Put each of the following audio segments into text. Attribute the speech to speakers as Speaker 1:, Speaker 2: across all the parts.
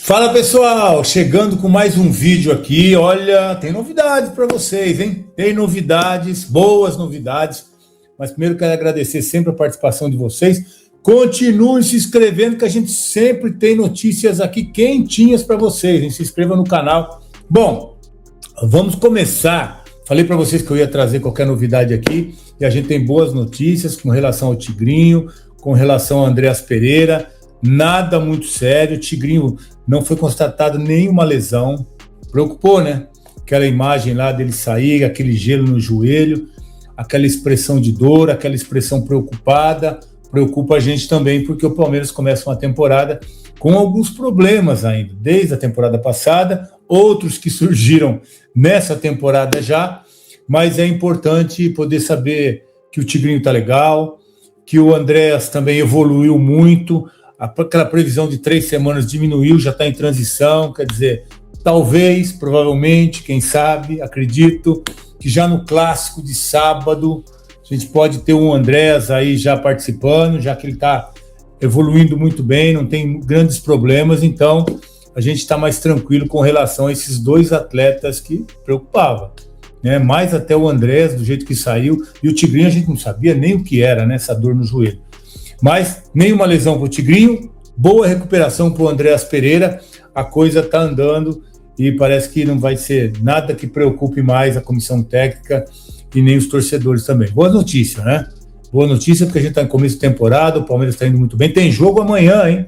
Speaker 1: Fala pessoal, chegando com mais um vídeo aqui. Olha, tem novidades para vocês, hein? Tem novidades, boas novidades. Mas primeiro quero agradecer sempre a participação de vocês. Continuem se inscrevendo que a gente sempre tem notícias aqui quentinhas para vocês, hein? Se inscreva no canal. Bom, vamos começar. Falei para vocês que eu ia trazer qualquer novidade aqui e a gente tem boas notícias com relação ao Tigrinho, com relação ao Andreas Pereira. Nada muito sério, o Tigrinho não foi constatado nenhuma lesão. Preocupou, né? Aquela imagem lá dele sair, aquele gelo no joelho, aquela expressão de dor, aquela expressão preocupada. Preocupa a gente também, porque o Palmeiras começa uma temporada com alguns problemas ainda, desde a temporada passada, outros que surgiram nessa temporada já, mas é importante poder saber que o Tigrinho está legal, que o Andreas também evoluiu muito, aquela previsão de 3 semanas diminuiu, já está em transição, quer dizer, talvez, provavelmente, quem sabe, acredito, que já no clássico de sábado, a gente pode ter um Andreas aí já participando, já que ele está evoluindo muito bem, não tem grandes problemas, então a gente está mais tranquilo com relação a esses dois atletas que preocupavam, né? Mais até o Andreas, do jeito que saiu, e o Tigrinho a gente não sabia nem o que era, né, essa dor no joelho. Mas nenhuma lesão para o Tigrinho, boa recuperação para o Andreas Pereira, a coisa está andando e parece que não vai ser nada que preocupe mais a comissão técnica e nem os torcedores também. Boa notícia, né? Boa notícia porque a gente está em começo de temporada, o Palmeiras está indo muito bem. Tem jogo amanhã, hein?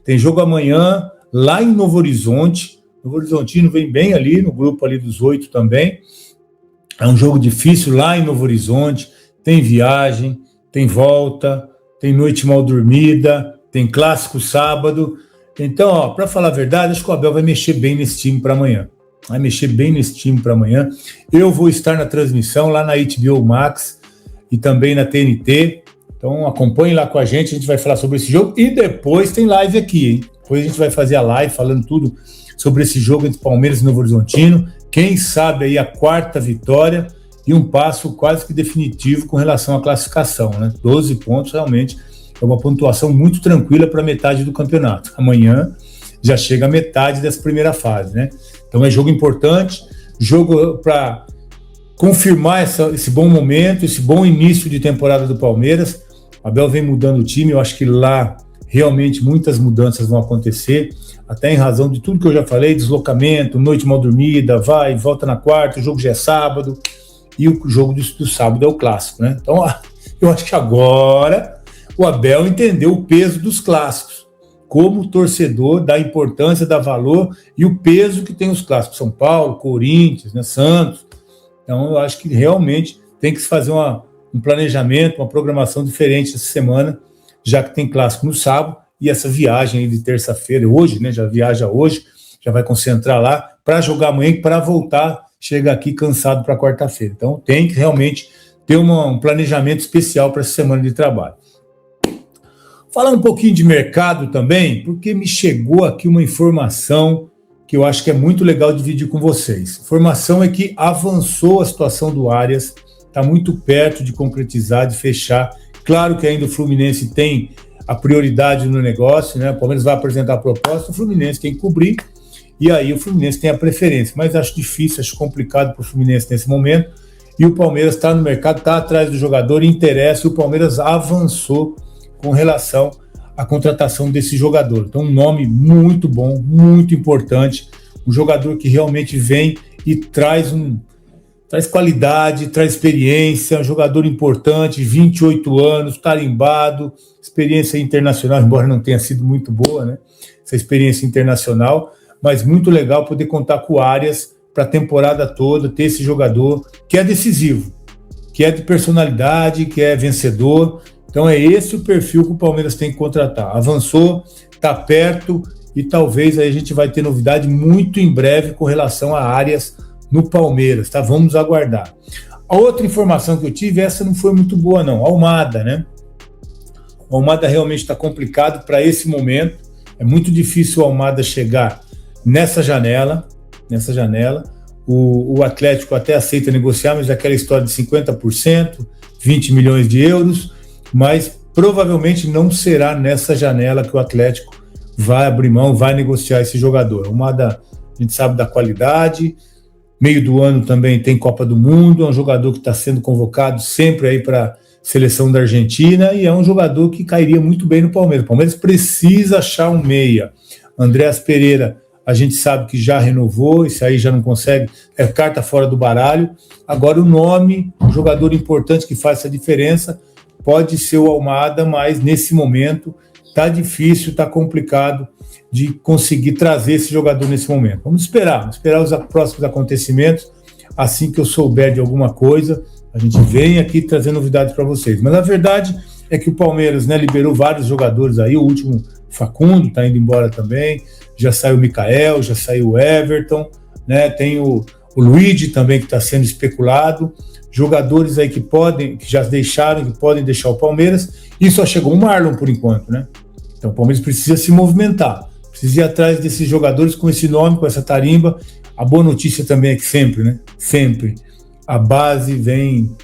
Speaker 1: Tem jogo amanhã lá em Novo Horizonte. Novo Horizontino vem bem ali, no grupo ali dos 8 também. É um jogo difícil lá em Novo Horizonte. Tem viagem, tem volta, tem noite mal dormida, tem clássico sábado. Então, ó, para falar a verdade, acho que o Abel vai mexer bem nesse time para amanhã. Vai mexer bem nesse time para amanhã. Eu vou estar na transmissão lá na HBO Max e também na TNT. Então, acompanhe lá com a gente vai falar sobre esse jogo. E depois tem live aqui, hein? Depois a gente vai fazer a live falando tudo sobre esse jogo entre Palmeiras e Novo Horizontino. Quem sabe aí a 4ª vitória e um passo quase que definitivo com relação à classificação, né? 12 pontos realmente é uma pontuação muito tranquila para metade do campeonato. Amanhã já chega a metade dessa primeira fase, né? Então é jogo importante, jogo para confirmar esse bom momento, esse bom início de temporada do Palmeiras. O Abel vem mudando o time, eu acho que lá realmente muitas mudanças vão acontecer, até em razão de tudo que eu já falei, deslocamento, noite mal dormida, vai, volta na quarta, o jogo já é sábado, e o jogo do sábado é o clássico, né? Então eu acho que agora o Abel entendeu o peso dos clássicos, como torcedor, da importância, da valor e o peso que tem os clássicos. São Paulo, Corinthians, né, Santos. Então, eu acho que realmente tem que se fazer um planejamento, uma programação diferente essa semana, já que tem clássico no sábado e essa viagem aí de terça-feira, hoje, né, já viaja hoje, já vai concentrar lá para jogar amanhã e para voltar, chega aqui cansado para quarta-feira. Então, tem que realmente ter um planejamento especial para essa semana de trabalho. Falar um pouquinho de mercado também, porque me chegou aqui uma informação que eu acho que é muito legal dividir com vocês. A informação é que avançou a situação do Arias, está muito perto de concretizar, de fechar. Claro que ainda o Fluminense tem a prioridade no negócio, né? O Palmeiras vai apresentar a proposta, o Fluminense tem que cobrir, e aí o Fluminense tem a preferência. Mas acho difícil, acho complicado para o Fluminense nesse momento, e o Palmeiras está no mercado, está atrás do jogador, interessa, e o Palmeiras avançou com relação à contratação desse jogador. Então, um nome muito bom, muito importante, um jogador que realmente vem e traz qualidade, traz experiência, um jogador importante, 28 anos, tarimbado, experiência internacional, embora não tenha sido muito boa, né? Essa experiência internacional, mas muito legal poder contar com o Arias para a temporada toda, ter esse jogador que é decisivo, que é de personalidade, que é vencedor. Então é esse o perfil que o Palmeiras tem que contratar. Avançou, está perto e talvez aí a gente vai ter novidade muito em breve com relação a Arias no Palmeiras, tá? Vamos aguardar. A outra informação que eu tive, essa não foi muito boa não, Almada, né? O Almada realmente está complicado para esse momento, é muito difícil o Almada chegar nessa janela. O Atlético até aceita negociar, mas é aquela história de 50%, 20 milhões de euros, mas provavelmente não será nessa janela que o Atlético vai abrir mão, vai negociar esse jogador. A gente sabe da qualidade, meio do ano também tem Copa do Mundo, é um jogador que está sendo convocado sempre aí para a seleção da Argentina e é um jogador que cairia muito bem no Palmeiras. O Palmeiras precisa achar um meia. Andréas Pereira, a gente sabe que já renovou, isso aí já não consegue, é carta fora do baralho. Agora o nome, um jogador importante que faz essa diferença, pode ser o Almada, mas nesse momento está difícil, está complicado de conseguir trazer esse jogador nesse momento. Vamos esperar os próximos acontecimentos. Assim que eu souber de alguma coisa, a gente vem aqui trazer novidades para vocês. Mas a verdade é que o Palmeiras, né, liberou vários jogadores aí, o último Facundo está indo embora também, já saiu o Mikael, já saiu o Everton, né, tem o Luigi também que está sendo especulado, jogadores aí que já deixaram, que podem deixar o Palmeiras, e só chegou o Marlon por enquanto, né? Então o Palmeiras precisa se movimentar, precisa ir atrás desses jogadores com esse nome, com essa tarimba. A boa notícia também é que sempre, né? Sempre a base vem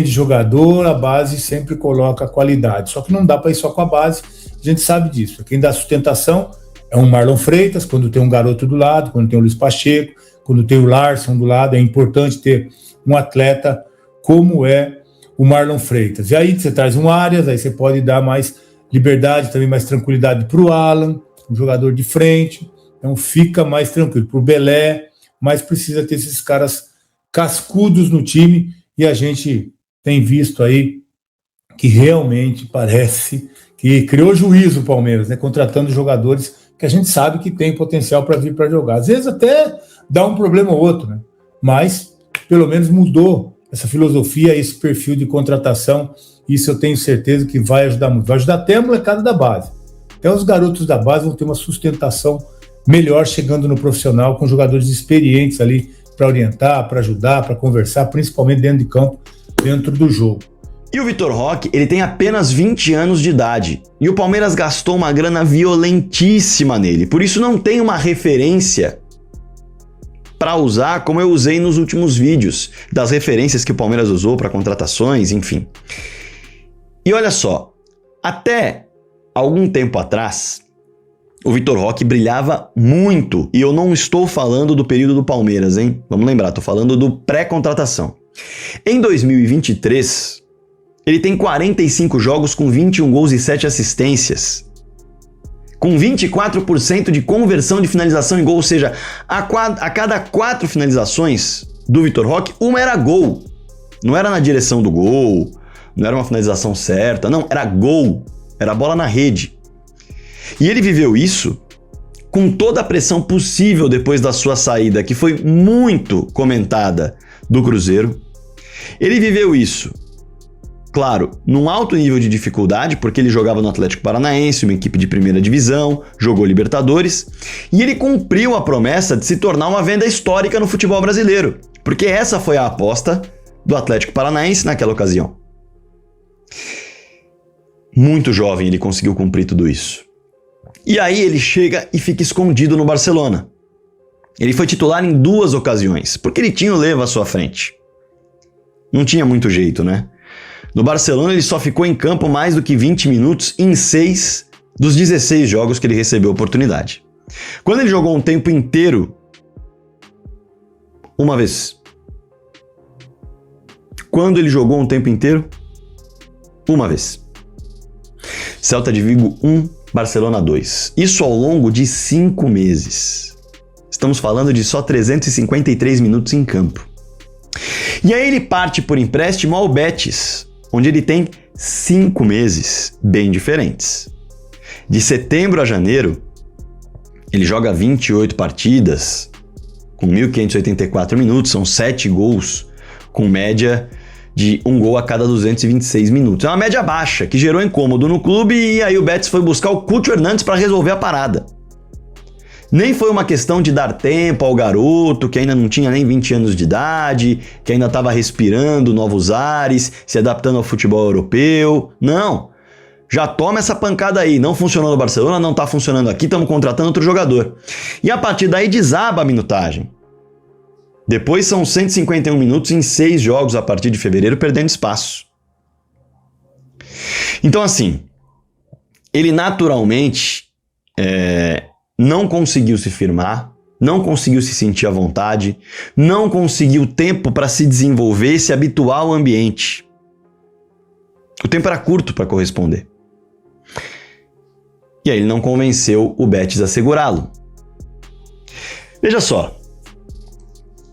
Speaker 1: de jogador, a base sempre coloca qualidade. Só que não dá para ir só com a base, a gente sabe disso. Quem dá sustentação é um Marlon Freitas, quando tem um garoto do lado, quando tem o Luiz Pacheco, quando tem o Larson do lado. É importante ter um atleta como é o Marlon Freitas. E aí você traz um Arias, aí você pode dar mais liberdade, também mais tranquilidade para o Alan, um jogador de frente, então fica mais tranquilo. Para o Belé, mas precisa ter esses caras cascudos no time, e a gente tem visto aí que realmente parece que criou juízo o Palmeiras, né, contratando jogadores que a gente sabe que tem potencial para vir para jogar. Às vezes até dá um problema ou outro, né, mas pelo menos mudou essa filosofia, esse perfil de contratação. Isso eu tenho certeza que vai ajudar muito. Vai ajudar até a molecada da base. Até os garotos da base vão ter uma sustentação melhor chegando no profissional, com jogadores experientes ali para orientar, para ajudar, para conversar, principalmente dentro de campo, dentro do jogo.
Speaker 2: E o Vitor Roque, ele tem apenas 20 anos de idade. E o Palmeiras gastou uma grana violentíssima nele. Por isso não tem uma referência para usar como eu usei nos últimos vídeos, das referências que o Palmeiras usou para contratações, enfim. E olha só, até algum tempo atrás, o Vitor Roque brilhava muito. E eu não estou falando do período do Palmeiras, hein? Vamos lembrar, estou falando do pré-contratação. Em 2023, ele tem 45 jogos com 21 gols e 7 assistências. Com 24% de conversão de finalização em gol, ou seja, a cada 4 finalizações do Vitor Roque, uma era gol. Não era na direção do gol, não era uma finalização certa, não, era gol, era bola na rede. E ele viveu isso com toda a pressão possível depois da sua saída, que foi muito comentada, do Cruzeiro. Ele viveu isso, claro, num alto nível de dificuldade, porque ele jogava no Atlético Paranaense, uma equipe de primeira divisão, jogou Libertadores, e ele cumpriu a promessa de se tornar uma venda histórica no futebol brasileiro, porque essa foi a aposta do Atlético Paranaense naquela ocasião. Muito jovem ele conseguiu cumprir tudo isso. E aí ele chega e fica escondido no Barcelona. Ele foi titular em 2 ocasiões, porque ele tinha o Leva à sua frente. Não tinha muito jeito, né? No Barcelona ele só ficou em campo mais do que 20 minutos em 6 dos 16 jogos que ele recebeu oportunidade. Quando ele jogou um tempo inteiro, uma vez. Quando ele jogou um tempo inteiro, uma vez. Celta de Vigo 1, Barcelona 2. Isso ao longo de 5 meses. Estamos falando de só 353 minutos em campo. E aí ele parte por empréstimo ao Betis, onde ele tem 5 meses bem diferentes. De setembro a janeiro, ele joga 28 partidas, com 1.584 minutos, são 7 gols, com média de 1 gol a cada 226 minutos. É uma média baixa, que gerou incômodo no clube, e aí o Betis foi buscar o Cúcio Hernandes para resolver a parada. Nem foi uma questão de dar tempo ao garoto, que ainda não tinha nem 20 anos de idade, que ainda estava respirando novos ares, se adaptando ao futebol europeu. Não. Já toma essa pancada aí. Não funcionou no Barcelona, não está funcionando aqui, estamos contratando outro jogador. E a partir daí desaba a minutagem. Depois são 151 minutos em 6 jogos a partir de fevereiro, perdendo espaço. Então assim, ele naturalmente não conseguiu se firmar, não conseguiu se sentir à vontade, não conseguiu tempo para se desenvolver e se habituar ao ambiente. O tempo era curto para corresponder. E aí ele não convenceu o Betis a segurá-lo. Veja só,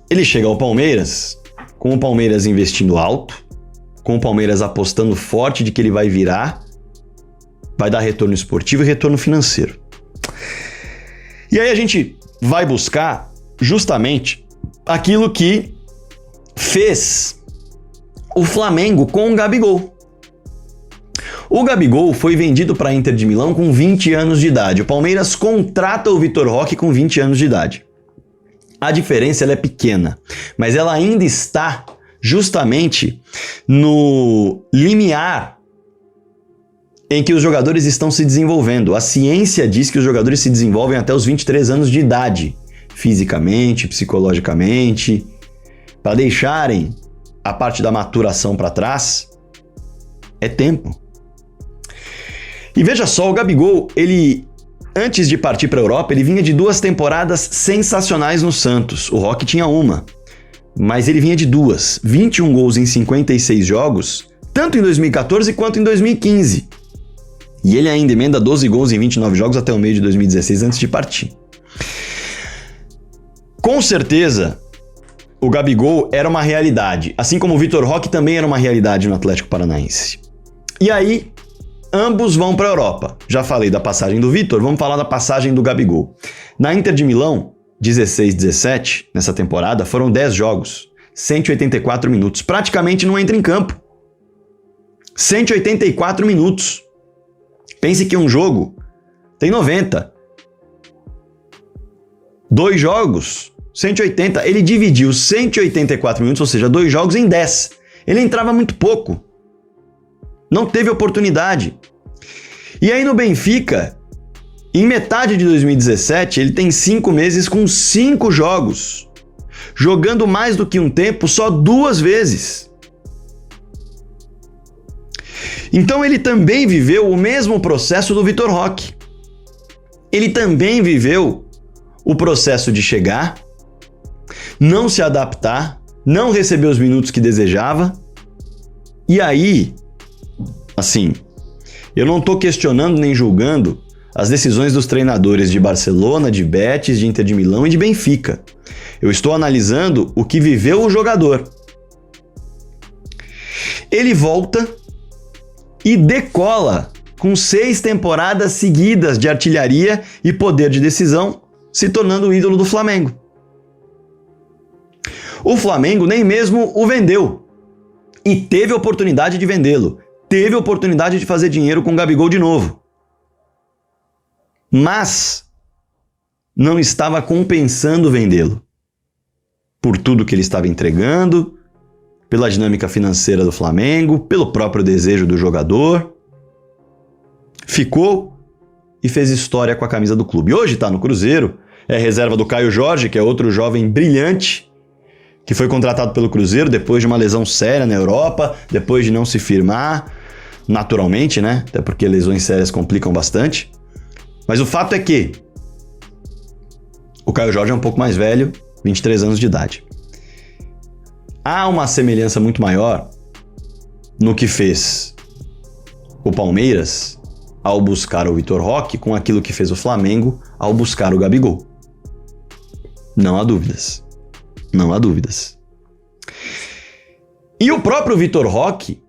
Speaker 2: ele chega ao Palmeiras, com o Palmeiras investindo alto, com o Palmeiras apostando forte de que ele vai virar, vai dar retorno esportivo e retorno financeiro. E aí a gente vai buscar justamente aquilo que fez o Flamengo com o Gabigol. O Gabigol foi vendido para a Inter de Milão com 20 anos de idade. O Palmeiras contrata o Vitor Roque com 20 anos de idade. A diferença ela é pequena, mas ela ainda está justamente no limiar em que os jogadores estão se desenvolvendo. A ciência diz que os jogadores se desenvolvem até os 23 anos de idade, fisicamente, psicologicamente, para deixarem a parte da maturação para trás. É tempo. E veja só, o Gabigol, ele, antes de partir para a Europa, ele vinha de 2 temporadas sensacionais no Santos. O Roque tinha uma, mas ele vinha de 2. 21 gols em 56 jogos, tanto em 2014 quanto em 2015. E ele ainda emenda 12 gols em 29 jogos até o meio de 2016, antes de partir. Com certeza, o Gabigol era uma realidade, assim como o Vitor Roque também era uma realidade no Atlético Paranaense. E aí, ambos vão para a Europa. Já falei da passagem do Vitor, vamos falar da passagem do Gabigol. Na Inter de Milão, 16-17, nessa temporada, foram 10 jogos, 184 minutos. Praticamente não entra em campo. 184 minutos. Pense que um jogo tem 90. 2 jogos, 180. Ele dividiu 184 minutos, ou seja, 2 jogos em 10. Ele entrava muito pouco. Não teve oportunidade. E aí no Benfica, em metade de 2017, ele tem 5 meses com 5 jogos, jogando mais do que um tempo só 2 vezes. Então ele também viveu o mesmo processo do Vitor Roque. Ele também viveu o processo de chegar, não se adaptar, não receber os minutos que desejava. E aí, assim, eu não estou questionando nem julgando as decisões dos treinadores de Barcelona, de Betis, de Inter de Milão e de Benfica. Eu estou analisando o que viveu o jogador. Ele volta e decola com 6 temporadas seguidas de artilharia e poder de decisão, se tornando o ídolo do Flamengo. O Flamengo nem mesmo o vendeu e teve a oportunidade de vendê-lo. Teve a oportunidade de fazer dinheiro com o Gabigol de novo. Mas não estava compensando vendê-lo. Por tudo que ele estava entregando, pela dinâmica financeira do Flamengo, pelo próprio desejo do jogador. Ficou e fez história com a camisa do clube. Hoje está no Cruzeiro, é reserva do Caio Jorge, que é outro jovem brilhante, que foi contratado pelo Cruzeiro depois de uma lesão séria na Europa, depois de não se firmar, naturalmente, né? Até porque lesões sérias complicam bastante. Mas o fato é que o Caio Jorge é um pouco mais velho, 23 anos de idade. Há uma semelhança muito maior no que fez o Palmeiras ao buscar o Vitor Roque com aquilo que fez o Flamengo ao buscar o Gabigol. Não há dúvidas. Não há dúvidas. E o próprio Vitor Roque,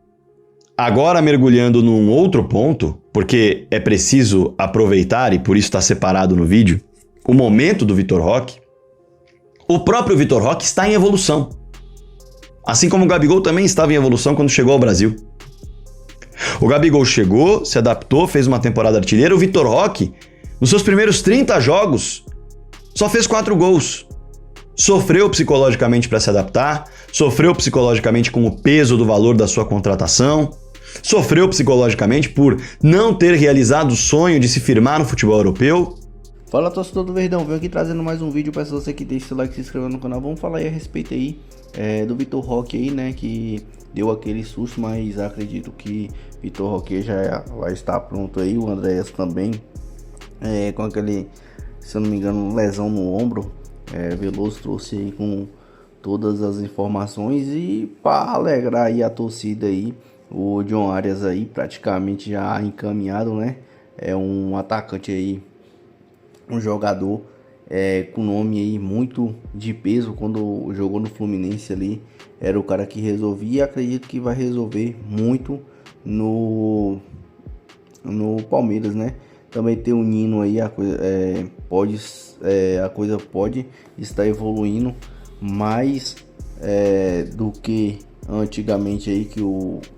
Speaker 2: agora mergulhando num outro ponto, porque é preciso aproveitar, e por isso está separado no vídeo, o momento do Vitor Roque, o próprio Vitor Roque está em evolução. Assim como o Gabigol também estava em evolução quando chegou ao Brasil. O Gabigol chegou, se adaptou, fez uma temporada artilheira. O Vitor Roque, nos seus primeiros 30 jogos, só fez 4 gols. Sofreu psicologicamente para se adaptar, sofreu psicologicamente com o peso do valor da sua contratação, sofreu psicologicamente por não ter realizado o sonho de se firmar no futebol europeu.
Speaker 3: Fala, torcedor do Verdão, venho aqui trazendo mais um vídeo. Peço você que deixe seu like e se inscreva no canal. Vamos falar aí a respeito aí do Vitor Roque aí, né, que deu aquele susto, mas acredito que Vitor Roque já vai estar pronto aí, o Andréas também. com aquele, se eu não me engano, lesão no ombro. Veloso trouxe aí com todas as informações e para alegrar aí a torcida aí, o John Arias aí praticamente já encaminhado, né? É um atacante aí, um jogador com nome aí muito de peso. Quando jogou no Fluminense ali, era o cara que resolvia, e acredito que vai resolver muito no Palmeiras, né? Também tem o Nino aí, a coisa pode estar evoluindo mais do que antigamente aí,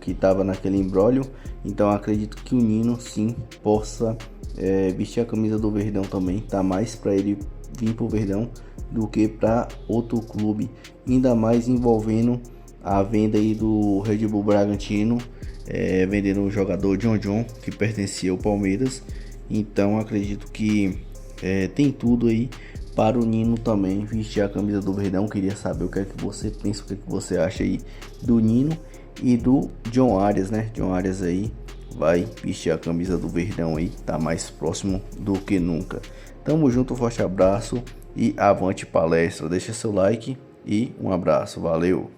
Speaker 3: que tava naquele imbróglio. Então acredito que o Nino sim possa vestir a camisa do Verdão também. Tá mais para ele vir pro Verdão do que para outro clube, ainda mais envolvendo a venda aí do Red Bull Bragantino, vendendo o jogador John, que pertencia ao Palmeiras. Então acredito que tem tudo aí para o Nino também vestir a camisa do Verdão. Queria saber o que é que você pensa, o que é que você acha aí do Nino e do John Arias, né? John Arias aí vai vestir a camisa do Verdão aí, tá mais próximo do que nunca. Tamo junto, um forte abraço e avante palestra. Deixa seu like e um abraço, valeu!